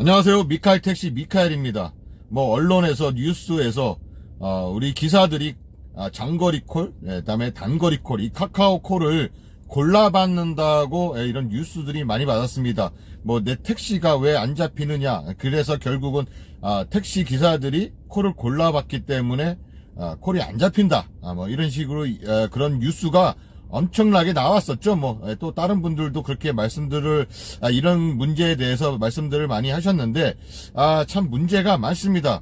안녕하세요. 미카엘 택시 미카엘입니다. 언론에서 뉴스에서 우리 기사들이 장거리 콜, 그다음에 단거리 콜, 이 카카오 콜을 골라받는다고 이런 뉴스들이 많이 받았습니다. 내 택시가 왜 안 잡히느냐. 그래서 결국은 택시 기사들이 콜을 골라받기 때문에 콜이 안 잡힌다. 이런 식으로 그런 뉴스가 엄청나게 나왔었죠. 또 다른 분들도 그렇게 말씀들을, 이런 문제에 대해서 말씀들을 많이 하셨는데, 참 문제가 많습니다.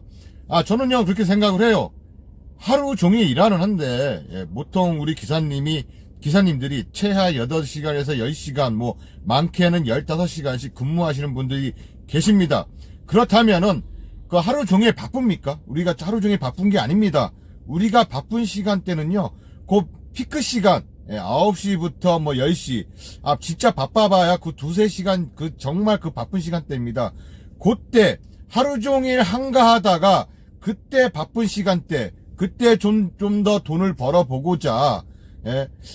저는요, 그렇게 생각을 해요. 하루 종일 일하는 한데, 보통 우리 기사님들이 최하 8시간에서 10시간, 많게는 15시간씩 근무하시는 분들이 계십니다. 그렇다면은, 그 하루 종일 바쁩니까? 우리가 하루 종일 바쁜 게 아닙니다. 우리가 바쁜 시간대는요, 그 피크 시간, 9시부터 10시. 진짜 바빠봐야 그 2-3시간, 정말 바쁜 시간대입니다. 그때, 하루 종일 한가하다가, 그때 바쁜 시간대, 그때 좀 더 돈을 벌어보고자,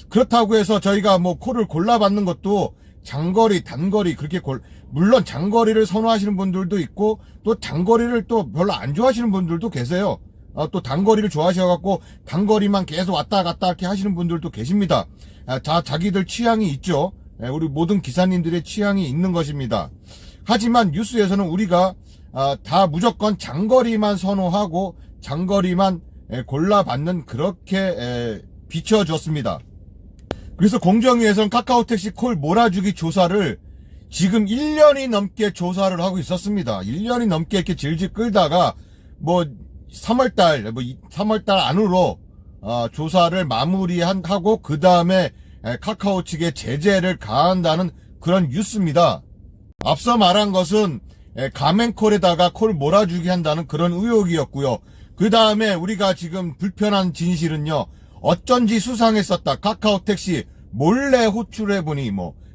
그렇다고 해서 저희가 콜을 골라받는 것도 장거리, 단거리, 물론 장거리를 선호하시는 분들도 있고, 또 장거리를 또 별로 안 좋아하시는 분들도 계세요. 또 단거리를 좋아하셔갖고 단거리만 계속 왔다 갔다 이렇게 하시는 분들도 계십니다. 자기들 취향이 있죠. 우리 모든 기사님들의 취향이 있는 것입니다. 하지만 뉴스에서는 우리가 다 무조건 장거리만 선호하고 장거리만 골라받는 그렇게 비춰졌습니다. 그래서 공정위에서는 카카오 택시 콜 몰아주기 조사를 지금 1년이 넘게 조사를 하고 있었습니다. 1년이 넘게 이렇게 질질 끌다가 3월달 안으로 조사를 마무리하고 그 다음에 카카오 측에 제재를 가한다는 그런 뉴스입니다. 앞서 말한 것은 가맹콜에다가 콜 몰아주기 한다는 그런 의혹이었고요. 그 다음에 우리가 지금 불편한 진실은요, 어쩐지 수상했었다. 카카오 택시 몰래 호출해보니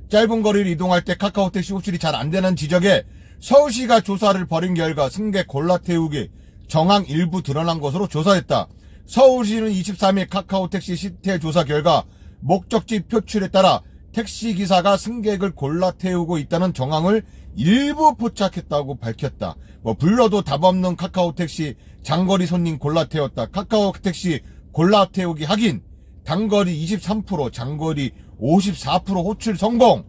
짧은 거리를 이동할 때 카카오 택시 호출이 잘 안 되는 지적에 서울시가 조사를 벌인 결과 승객 골라 태우기 정황 일부 드러난 것으로 조사했다. 서울시는 23일 카카오 택시 시태 조사 결과 목적지 표출에 따라 택시기사가 승객을 골라 태우고 있다는 정황을 일부 포착했다고 밝혔다. 불러도 답 없는 카카오 택시 장거리 손님 골라 태웠다. 카카오 택시 골라 태우기 확인. 단거리 23%, 장거리 54% 호출 성공.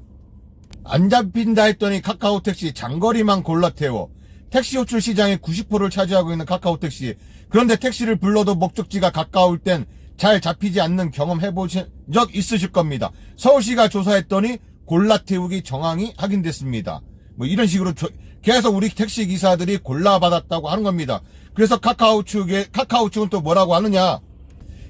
안 잡힌다 했더니 카카오 택시 장거리만 골라 태워. 택시 호출 시장의 90%를 차지하고 있는 카카오 택시. 그런데 택시를 불러도 목적지가 가까울 땐 잘 잡히지 않는 경험 해보신 적 있으실 겁니다. 서울시가 조사했더니 골라 태우기 정황이 확인됐습니다. 이런 식으로 계속 우리 택시 기사들이 골라받았다고 하는 겁니다. 그래서 카카오 측은 또 뭐라고 하느냐.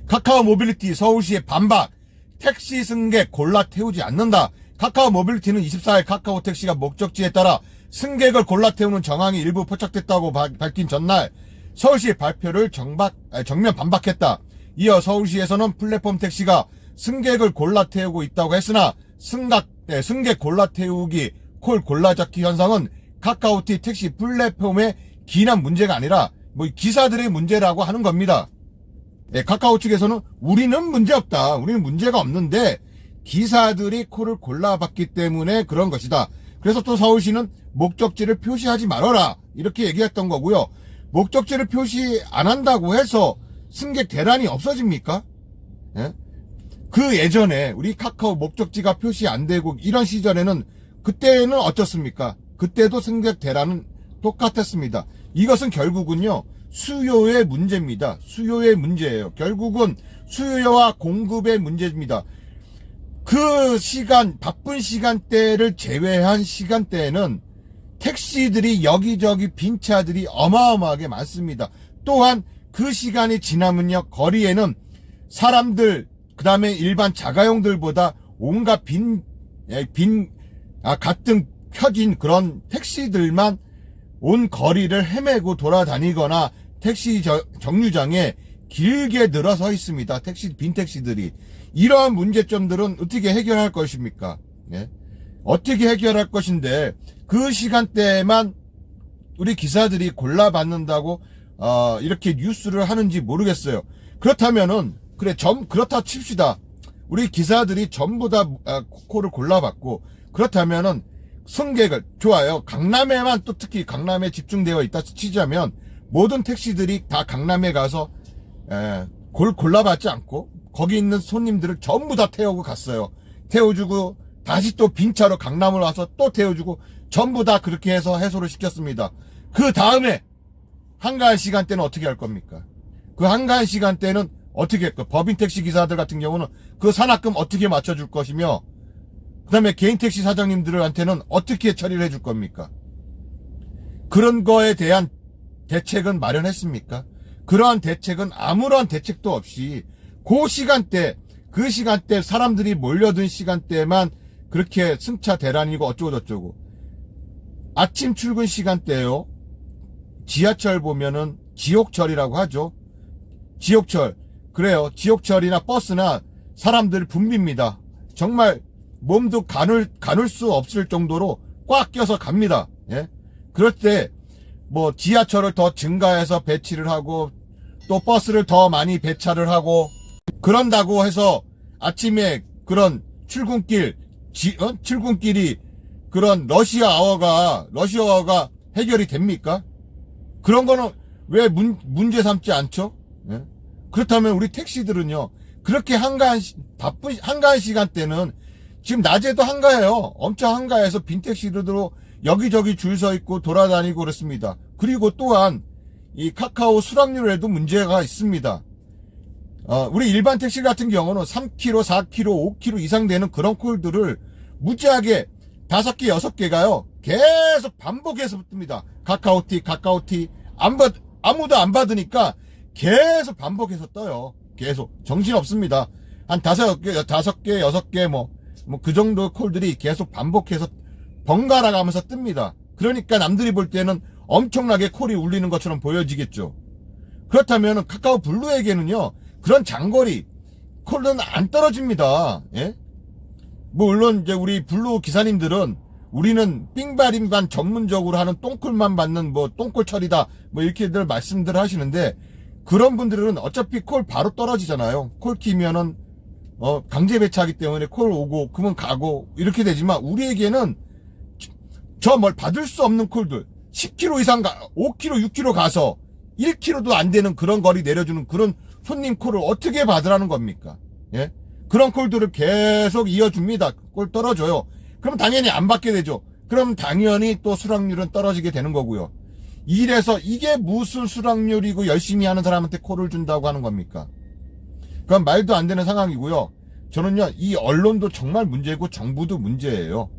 카카오 모빌리티 서울시의 반박. 택시 승객 골라 태우지 않는다. 카카오 모빌리티는 24일 카카오 택시가 목적지에 따라 승객을 골라 태우는 정황이 일부 포착됐다고 밝힌 전날 서울시의 발표를 정면 반박했다. 이어 서울시에서는 플랫폼 택시가 승객을 골라 태우고 있다고 했으나 승객 골라 태우기 콜 골라 잡기 현상은 카카오티 택시 플랫폼의 기난 문제가 아니라 기사들의 문제라고 하는 겁니다. 카카오 측에서는 우리는 문제없다. 우리는 문제가 없는데 기사들이 콜을 골라받기 때문에 그런 것이다. 그래서 또 서울시는 목적지를 표시하지 말아라 이렇게 얘기했던 거고요. 목적지를 표시 안 한다고 해서 승객 대란이 없어집니까? 그 예전에 우리 카카오 목적지가 표시 안 되고 이런 시절에는 그때는 어떻습니까? 그때도 승객 대란은 똑같았습니다. 이것은 결국은요, 수요의 문제입니다. 수요의 문제예요. 결국은 수요와 공급의 문제입니다. 그 바쁜 시간대를 제외한 시간대에는 택시들이 여기저기 빈 차들이 어마어마하게 많습니다. 또한 그 시간이 지나면요, 거리에는 사람들, 그 다음에 일반 자가용들보다 온갖 가뜩 펴진 그런 택시들만 온 거리를 헤매고 돌아다니거나 택시 정류장에 길게 늘어서 있습니다. 빈 택시들이. 이러한 문제점들은 어떻게 해결할 것입니까? 어떻게 해결할 것인데, 그 시간대에만 우리 기사들이 골라받는다고, 이렇게 뉴스를 하는지 모르겠어요. 그렇다면은, 그렇다 칩시다. 우리 기사들이 전부 다 콜을 골라받고, 그렇다면은, 승객을, 좋아요. 강남에만 또 특히 강남에 집중되어 있다 치자면 모든 택시들이 다 강남에 가서 골라받지 않고 거기 있는 손님들을 전부 다 태우고 갔어요. 태워주고 다시 또 빈차로 강남을 와서 또 태워주고 전부 다 그렇게 해서 해소를 시켰습니다. 그 다음에 한가한 시간대는 어떻게 할 겁니까? 그 한가한 시간대는 어떻게 할까? 법인 택시 기사들 같은 경우는 그 산악금 어떻게 맞춰줄 것이며, 그 다음에 개인 택시 사장님들한테는 어떻게 처리를 해줄 겁니까? 그런 거에 대한 대책은 마련했습니까? 그러한 대책은 아무런 대책도 없이 그 시간대 사람들이 몰려든 시간대만 그렇게 승차 대란이고 어쩌고 저쩌고. 아침 출근 시간대요. 지하철 보면은 지옥철이라고 하죠. 지옥철. 그래요. 지옥철이나 버스나 사람들 붐빕니다. 정말 몸도 가눌 수 없을 정도로 꽉 껴서 갑니다. 예? 그럴 때 뭐 지하철을 더 증가해서 배치를 하고 또 버스를 더 많이 배차를 하고 그런다고 해서 아침에 그런 출근길이 그런 러시아어가 해결이 됩니까? 그런 거는 왜 문제 삼지 않죠? 예? 그렇다면 우리 택시들은요, 그렇게 바쁜 한가한 시간대는 지금 낮에도 한가해요. 엄청 한가해서 빈 택시들도 여기저기 줄 서 있고 돌아다니고 그렇습니다. 그리고 또한 이 카카오 수락률에도 문제가 있습니다. 우리 일반 택시 같은 경우는 3km, 4km, 5km 이상 되는 그런 콜들을 무지하게 5개, 6개가요. 계속 반복해서 뜹니다. 카카오티. 아무도 안 받으니까 계속 반복해서 떠요. 계속. 정신없습니다. 한 5개, 6개, 뭐 그 정도 콜들이 계속 반복해서 번갈아 가면서 뜹니다. 그러니까 남들이 볼 때는 엄청나게 콜이 울리는 것처럼 보여지겠죠. 그렇다면 카카오 블루에게는요, 그런 장거리 콜은 안 떨어집니다. 예? 뭐 물론 이제 우리 블루 기사님들은 우리는 삥바림반 전문적으로 하는 똥콜만 받는 뭐 똥콜 처리다 뭐 이렇게들 말씀들 하시는데, 그런 분들은 어차피 콜 바로 떨어지잖아요. 콜 키면은 강제 배차하기 때문에 콜 오고 그러면 가고 이렇게 되지만, 우리에게는 저 뭘 받을 수 없는 콜들 10km 이상 5km 6km 가서 1km도 안 되는 그런 거리 내려주는 그런 손님 콜을 어떻게 받으라는 겁니까? 예? 그런 콜들을 계속 이어줍니다. 콜 떨어져요. 그럼 당연히 안 받게 되죠. 그럼 당연히 또 수락률은 떨어지게 되는 거고요. 이래서 이게 무슨 수락률이고 열심히 하는 사람한테 콜을 준다고 하는 겁니까? 그건 말도 안 되는 상황이고요. 저는요, 이 언론도 정말 문제고 정부도 문제예요.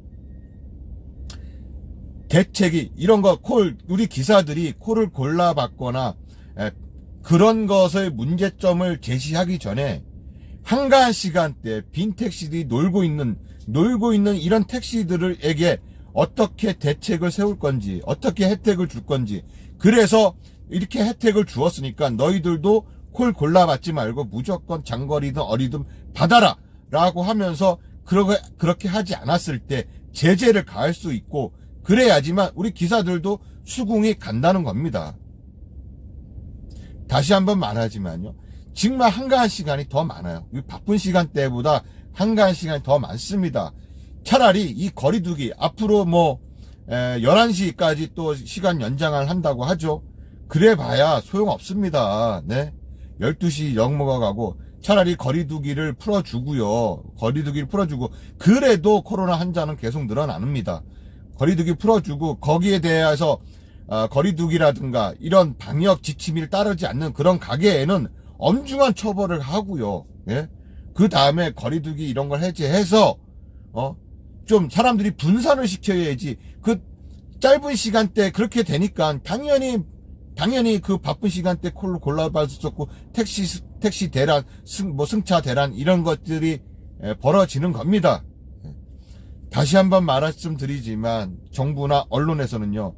대책이 이런 거 우리 기사들이 콜을 골라받거나 그런 것의 문제점을 제시하기 전에 한가한 시간대 빈 택시들이 놀고 있는 이런 택시들에게 어떻게 대책을 세울 건지, 어떻게 혜택을 줄 건지, 그래서 이렇게 혜택을 주었으니까 너희들도 콜 골라받지 말고 무조건 장거리든 어리든 받아라 라고 하면서 그렇게 하지 않았을 때 제재를 가할 수 있고, 그래야지만 우리 기사들도 수긍이 간다는 겁니다. 다시 한번 말하지만요, 정말 한가한 시간이 더 많아요. 바쁜 시간대보다 한가한 시간이 더 많습니다. 차라리 이 거리두기 앞으로 11시까지 또 시간 연장을 한다고 하죠. 그래 봐야 소용없습니다. 네. 12시 넘어가고 차라리 거리두기를 풀어주고요. 그래도 코로나 환자는 계속 늘어납니다. 거리두기 풀어주고 거기에 대해서 거리두기라든가 이런 방역 지침을 따르지 않는 그런 가게에는 엄중한 처벌을 하고요. 예? 그 다음에 거리두기 이런 걸 해제해서 좀 사람들이 분산을 시켜야지. 그 짧은 시간대 그렇게 되니까 당연히 그 바쁜 시간대 콜로 골라받을 수 없고 택시 대란, 승차 대란 이런 것들이 벌어지는 겁니다. 다시 한번 말씀드리지만 정부나 언론에서는요,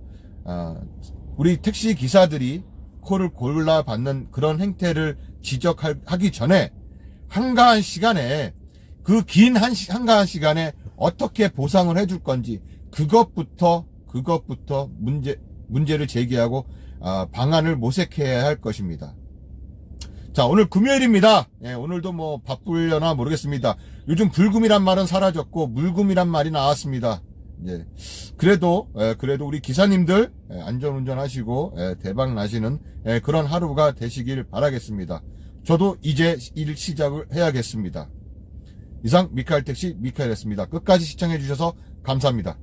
우리 택시 기사들이 콜을 골라받는 그런 행태를 지적하기 전에 한가한 시간에 그 긴 한가한 시간에 어떻게 보상을 해줄 건지 그것부터 문제를 제기하고 방안을 모색해야 할 것입니다. 자, 오늘 금요일입니다. 예, 오늘도 바쁘려나 모르겠습니다. 요즘 불금이란 말은 사라졌고 물금이란 말이 나왔습니다. 이제 그래도 우리 기사님들 안전운전 하시고 대박 나시는 그런 하루가 되시길 바라겠습니다. 저도 이제 일 시작을 해야겠습니다. 이상 미카엘 택시 미카엘이었습니다. 끝까지 시청해 주셔서 감사합니다.